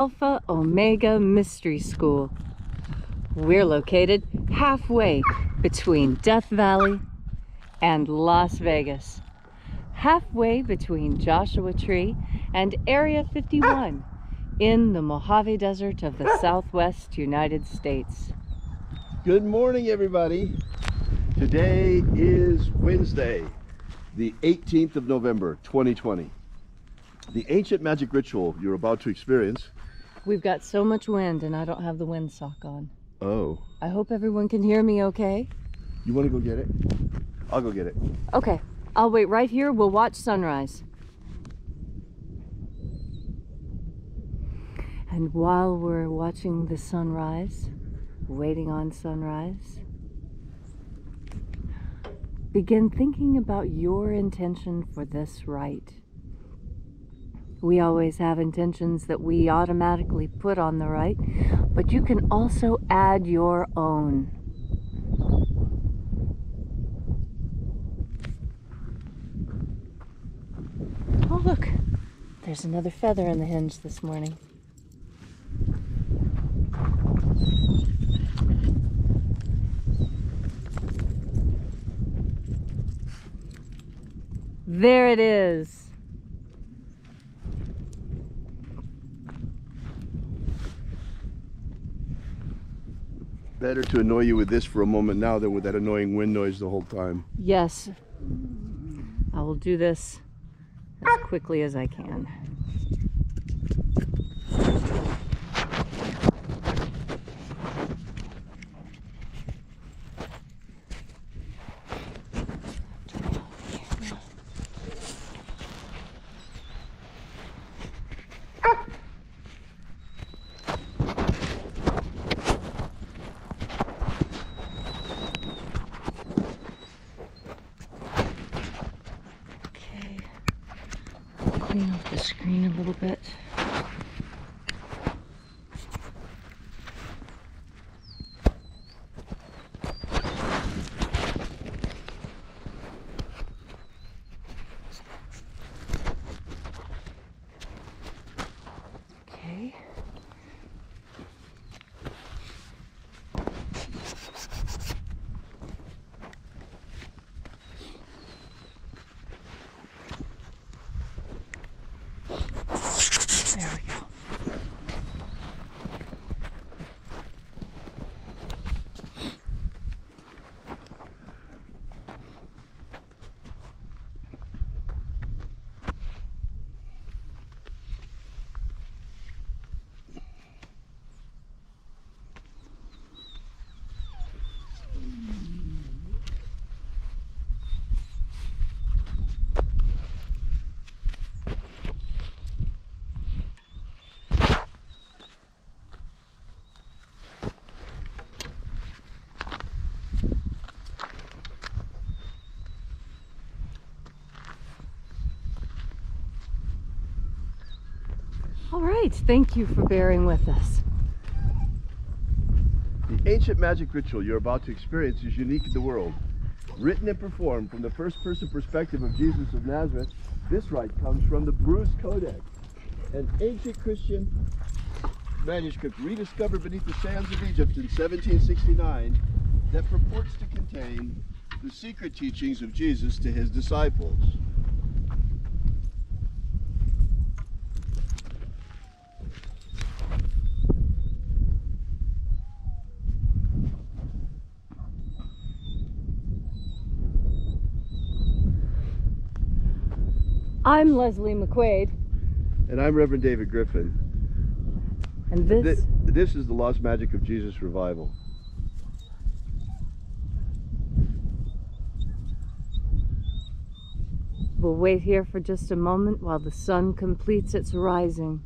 Alpha Omega Mystery School. We're located halfway between Death Valley and Las Vegas. Halfway between Joshua Tree and Area 51 in the Mojave Desert of the Southwest United States. Good morning, everybody. Today is Wednesday, the 18th of November, 2020. The ancient magic ritual you're about to experience. We've got so much wind and I don't have the windsock on. Oh. I hope everyone can hear me okay. You want to go get it? I'll go get it. Okay, I'll wait right here. We'll watch sunrise. And while we're watching the sunrise, waiting on sunrise, begin thinking about your intention for this rite. We always have intentions that we automatically put on the rite, but you can also add your own. Oh look, there's another feather in the hinge this morning. There it is. Better to annoy you with this for a moment now than with that annoying wind noise the whole time. Yes, I will do this as quickly as I can. Clean up the screen a little bit. Okay. There we go. All right, thank you for bearing with us. The ancient magic ritual you're about to experience is unique in the world. Written and performed from the first-person perspective of Jesus of Nazareth, this rite comes from the Bruce Codex, an ancient Christian manuscript rediscovered beneath the sands of Egypt in 1769 that purports to contain the secret teachings of Jesus to his disciples. I'm Leslie McQuaid. And I'm Reverend David Griffin. And this is the Lost Magic of Jesus Revival. We'll wait here for just a moment while the sun completes its rising.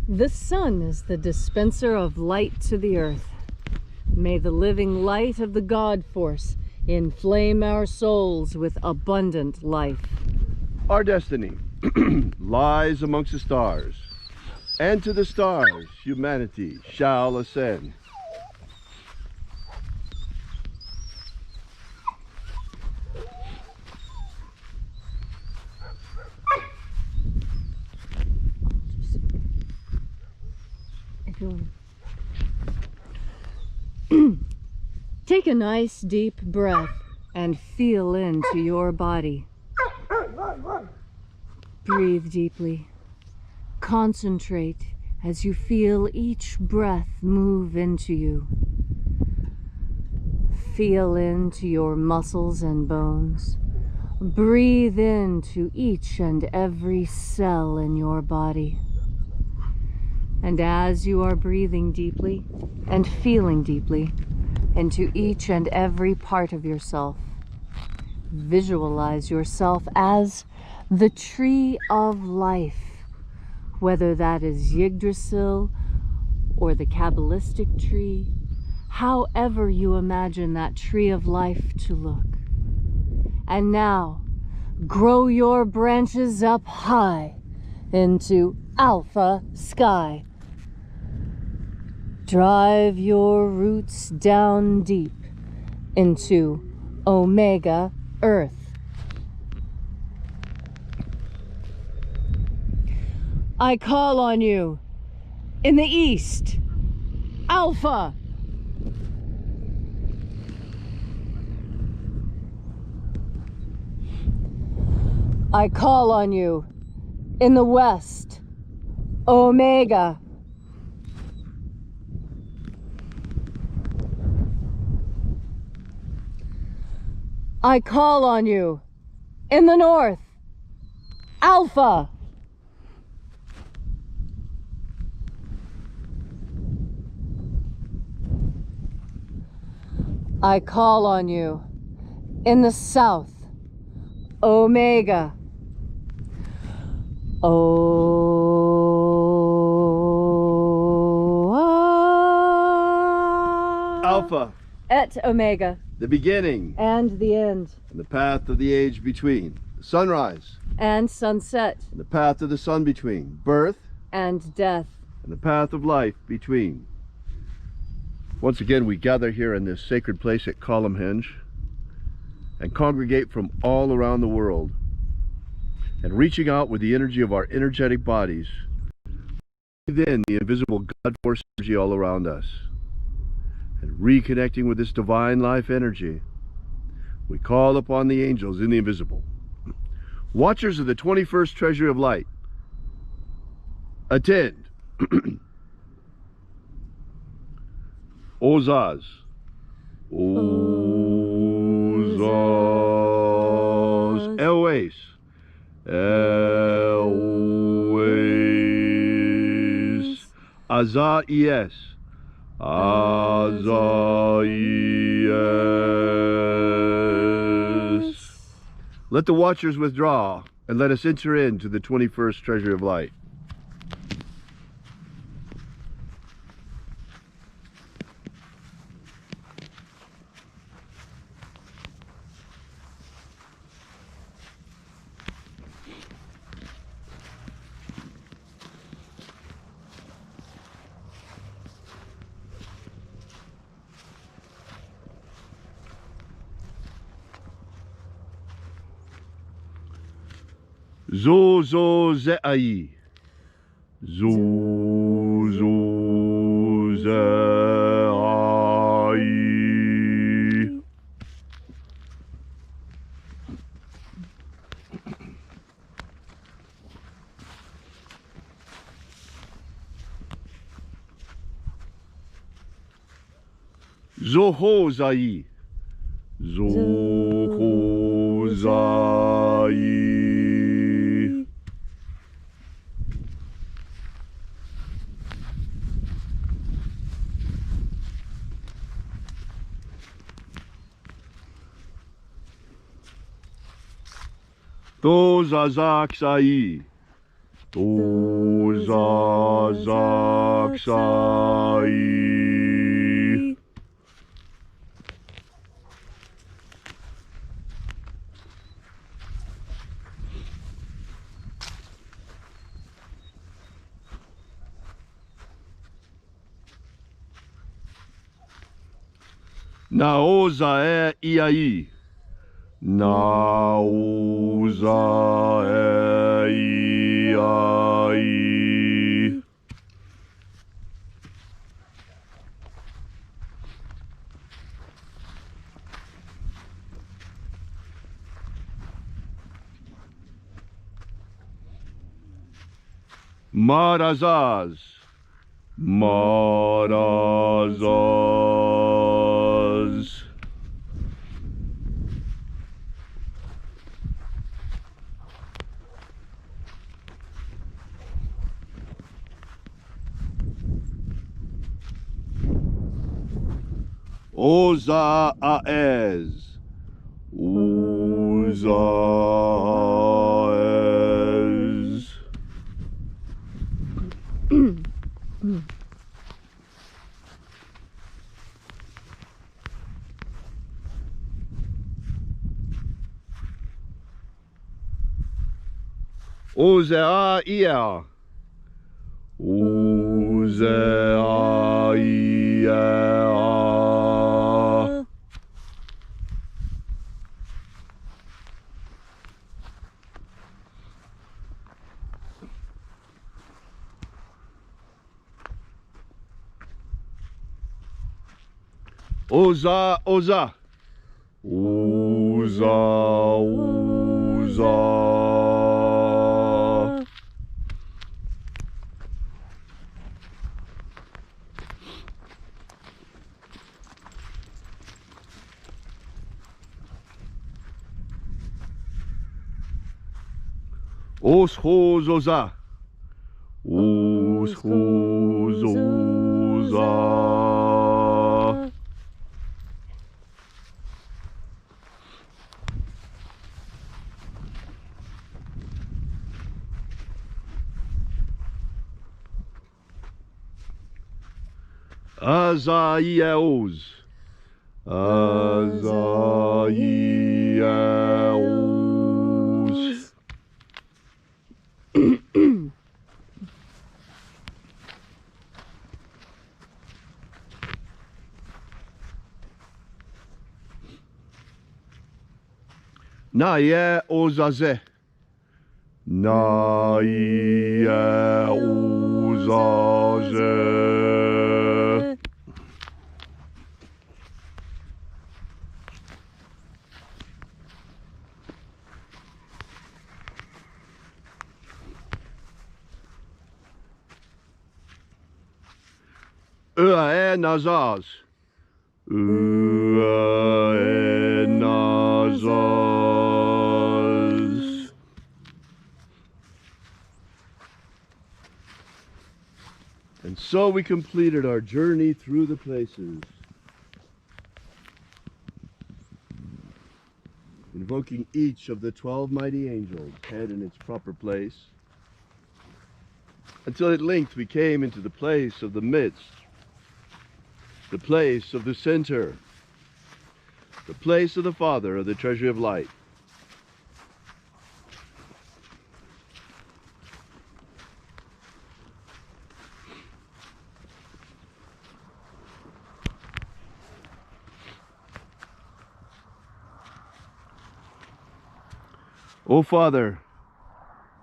The sun is the dispenser of light to the earth. May the living light of the God force inflame our souls with abundant life. Our destiny lies amongst the stars, and to the stars humanity shall ascend. Take a nice deep breath and feel into your body. Breathe deeply. Concentrate as you feel each breath move into you. Feel into your muscles and bones. Breathe into each and every cell in your body. And as you are breathing deeply and feeling deeply into each and every part of yourself, visualize yourself as the tree of life, whether that is Yggdrasil or the Kabbalistic tree, however you imagine that tree of life to look. And now, grow your branches up high into Alpha Sky. Drive your roots down deep into Omega Earth. I call on you in the east, Alpha. I call on you in the west, Omega. I call on you in the north, Alpha. I call on you in the south, Omega. Alpha. Et Omega. The beginning. And the end. And the path of the age between. The sunrise. And sunset. And the path of the sun between. Birth. And death. And the path of life between. Once again, we gather here in this sacred place at Columnhenge and congregate from all around the world. And reaching out with the energy of our energetic bodies, within the invisible God force energy all around us. And reconnecting with this divine life energy, we call upon the angels in the invisible, watchers of the 21st treasury of light. Attend. Ozaz. Ozaz. Elwes. Elwes. Azaies. Azaies. Let the watchers withdraw and let us enter into the 21st treasury of light. Zo zo ze ai. Zo zo ze ai. Zo ho zai. Zo ho zai. Tozazaksai. Tozazaksai. Naoza e iai. Naoza e iai. Marazaz. Marazaz. Oza aez. Oza aez. Oze a ia. Oze a ia. Oza, oza. Oza, oza. Os hos oza. Os hos oza. Azaiaos. Azaiaos. Naie ozaze. Naie ozaze. Ua e nazaz. Ua e nazaz. And so we completed our journey through the places, invoking each of the 12 mighty angels, head in its proper place, until at length we came into the place of the midst, the place of the center, the place of the Father of the treasury of light. O Father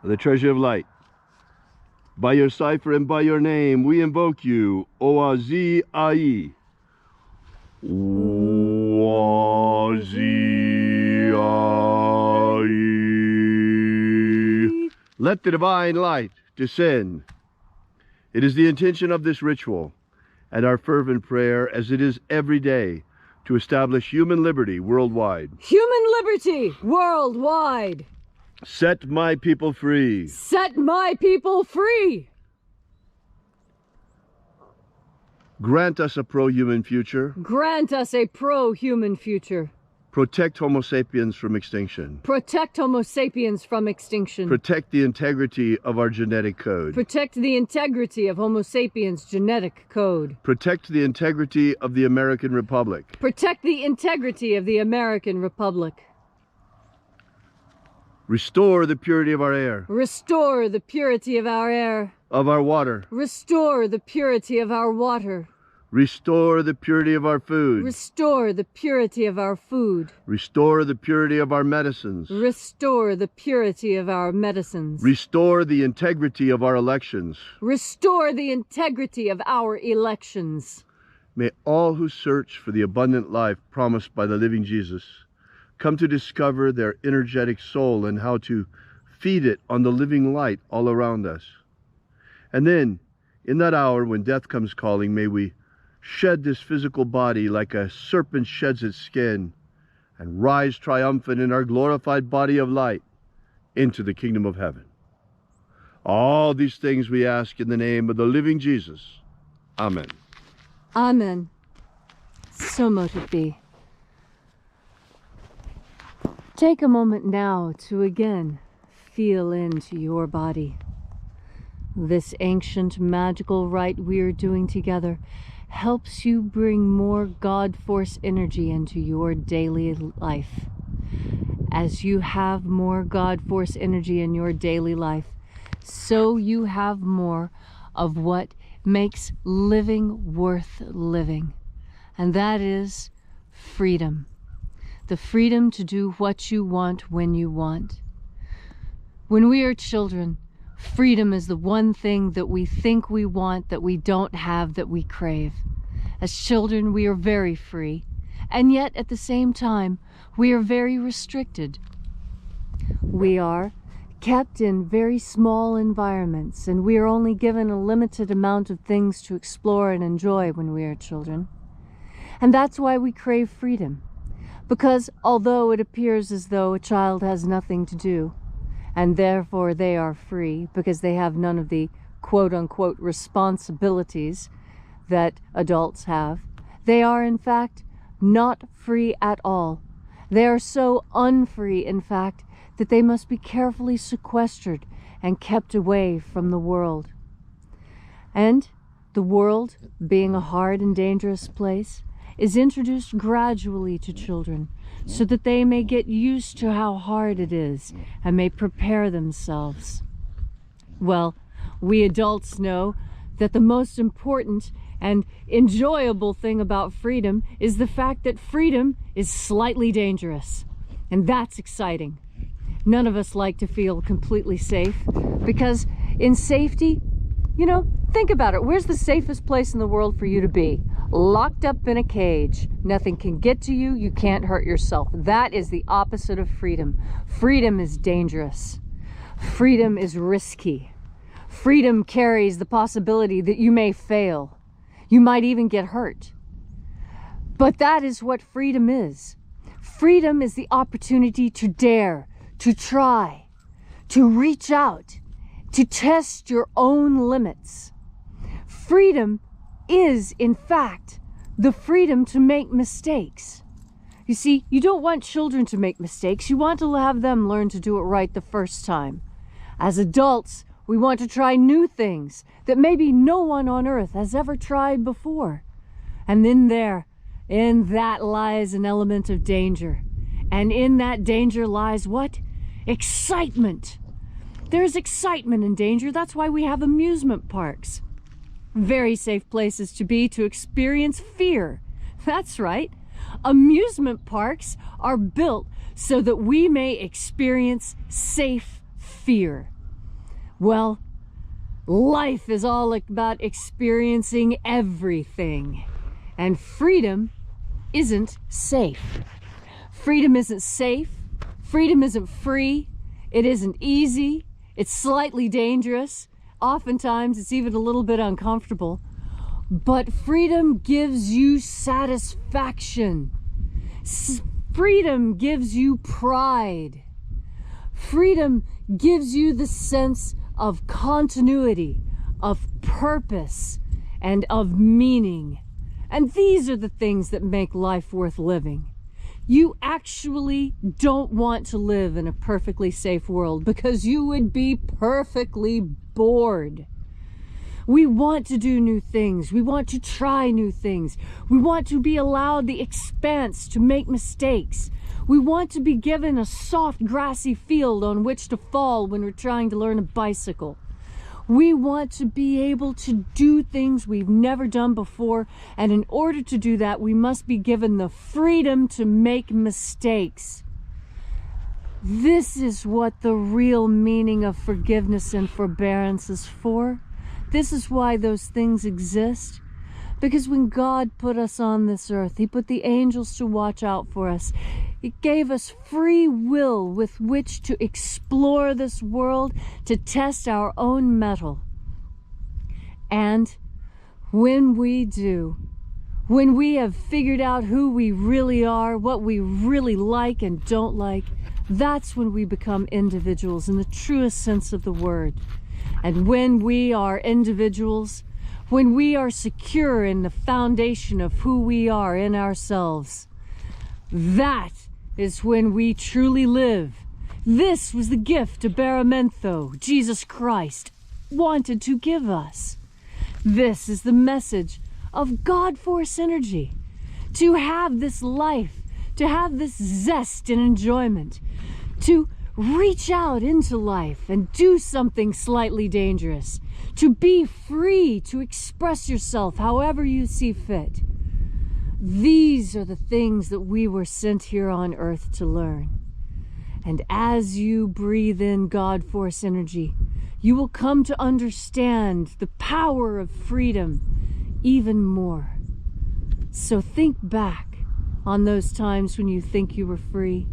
of the treasury of light, by your cipher and by your name, we invoke you, Oazi Ai. Oazi Ai. Let the divine light descend. It is the intention of this ritual and our fervent prayer, as it is every day, to establish human liberty worldwide. Human liberty worldwide. Set my people free. Set my people free. Grant us a pro-human future. Grant us a pro-human future. Protect Homo sapiens from extinction. Protect Homo sapiens from extinction. Protect the integrity of our genetic code. Protect the integrity of Homo sapiens' genetic code. Protect the integrity of the American Republic. Protect the integrity of the American Republic. Restore the purity of our air. Restore the purity of our air. Of our water. Restore the purity of our water. Restore the purity of our food. Restore the purity of our food. Restore the purity of our medicines. Restore the purity of our medicines. Restore the integrity of our elections. Restore the integrity of our elections. May all who search for the abundant life promised by the living Jesus come to discover their energetic soul and how to feed it on the living light all around us. And then, in that hour when death comes calling, may we shed this physical body like a serpent sheds its skin and rise triumphant in our glorified body of light into the kingdom of heaven. All these things we ask in the name of the living Jesus. Amen. Amen. So mote it be. Take a moment now to again feel into your body. This ancient magical rite we are doing together helps you bring more God force energy into your daily life. As you have more God force energy in your daily life, so you have more of what makes living worth living. And that is freedom. The freedom to do what you want when you want. When we are children, freedom is the one thing that we think we want, that we don't have, that we crave. As children, we are very free, and yet at the same time, we are very restricted. We are kept in very small environments, and we are only given a limited amount of things to explore and enjoy when we are children. And that's why we crave freedom, because although it appears as though a child has nothing to do, and therefore they are free because they have none of the quote-unquote responsibilities that adults have, they are in fact not free at all. They are so unfree, in fact, that they must be carefully sequestered and kept away from the world. And the world, being a hard and dangerous place, is introduced gradually to children so that they may get used to how hard it is and may prepare themselves. Well, we adults know that the most important and enjoyable thing about freedom is the fact that freedom is slightly dangerous. And that's exciting. None of us like to feel completely safe, because in safety, you know, think about it. Where's the safest place in the world for you to be? Locked up in a cage. Nothing can get to you. You can't hurt yourself. That is the opposite of freedom. Freedom is dangerous. Freedom is risky. Freedom carries the possibility that you may fail. You might even get hurt. But that is what freedom is. Freedom is the opportunity to dare, to try, to reach out, to test your own limits. Freedom is, in fact, the freedom to make mistakes. You see, you don't want children to make mistakes. You want to have them learn to do it right the first time. As adults, we want to try new things that maybe no one on earth has ever tried before. And in that lies an element of danger. And in that danger lies what? Excitement. There's excitement in danger. That's why we have amusement parks. Very safe places to be to experience fear. That's right. Amusement parks are built so that we may experience safe fear. Well, life is all about experiencing everything. And freedom isn't safe. Freedom isn't safe. Freedom isn't free. It isn't easy. It's slightly dangerous. Oftentimes, it's even a little bit uncomfortable. But freedom gives you satisfaction. Freedom gives you pride. Freedom gives you the sense of continuity, of purpose, and of meaning. And these are the things that make life worth living. You actually don't want to live in a perfectly safe world because you would be perfectly bored. We want to do new things. We want to try new things. We want to be allowed the expanse to make mistakes. We want to be given a soft, grassy field on which to fall when we're trying to learn a bicycle. We want to be able to do things we've never done before, and in order to do that, we must be given the freedom to make mistakes. This is what the real meaning of forgiveness and forbearance is for. This is why those things exist. Because when God put us on this earth, He put the angels to watch out for us. He gave us free will with which to explore this world, to test our own mettle. And when we do, when we have figured out who we really are, what we really like and don't like, that's when we become individuals in the truest sense of the word. And when we are individuals, when we are secure in the foundation of who we are in ourselves, that is when we truly live. This was the gift Abaramento, Jesus Christ, wanted to give us. This is the message of God Force Energy. To have this life, to have this zest and enjoyment, to reach out into life and do something slightly dangerous, to be free to express yourself however you see fit. These are the things that we were sent here on earth to learn. And as you breathe in God Force Energy, you will come to understand the power of freedom even more. So think back on those times when you think you were free,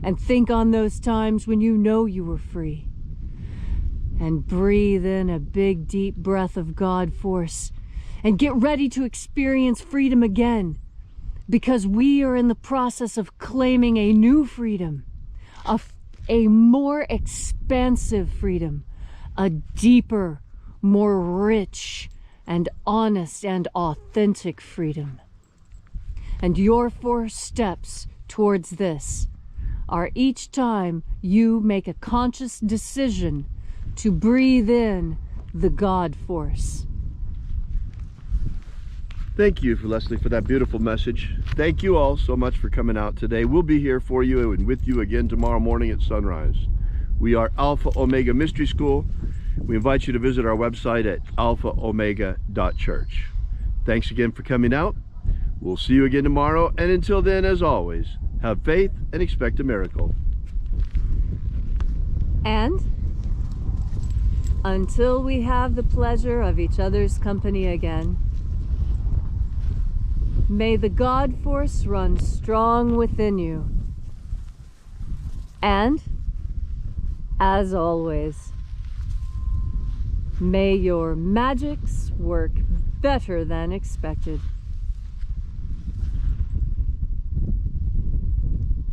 and think on those times when you know you were free. And breathe in a big, deep breath of God Force, and get ready to experience freedom again, because we are in the process of claiming a new freedom, a more expansive freedom, a deeper, more rich and honest and authentic freedom. And your 4 steps towards this are each time you make a conscious decision to breathe in the God Force. Thank you, Leslie, for that beautiful message. Thank you all so much for coming out today. We'll be here for you and with you again tomorrow morning at sunrise. We are Alpha Omega Mystery School. We invite you to visit our website at alphaomega.church. Thanks again for coming out. We'll see you again tomorrow, and until then, as always, have faith and expect a miracle. And until we have the pleasure of each other's company again, may the God Force run strong within you. And, as always, may your magics work better than expected.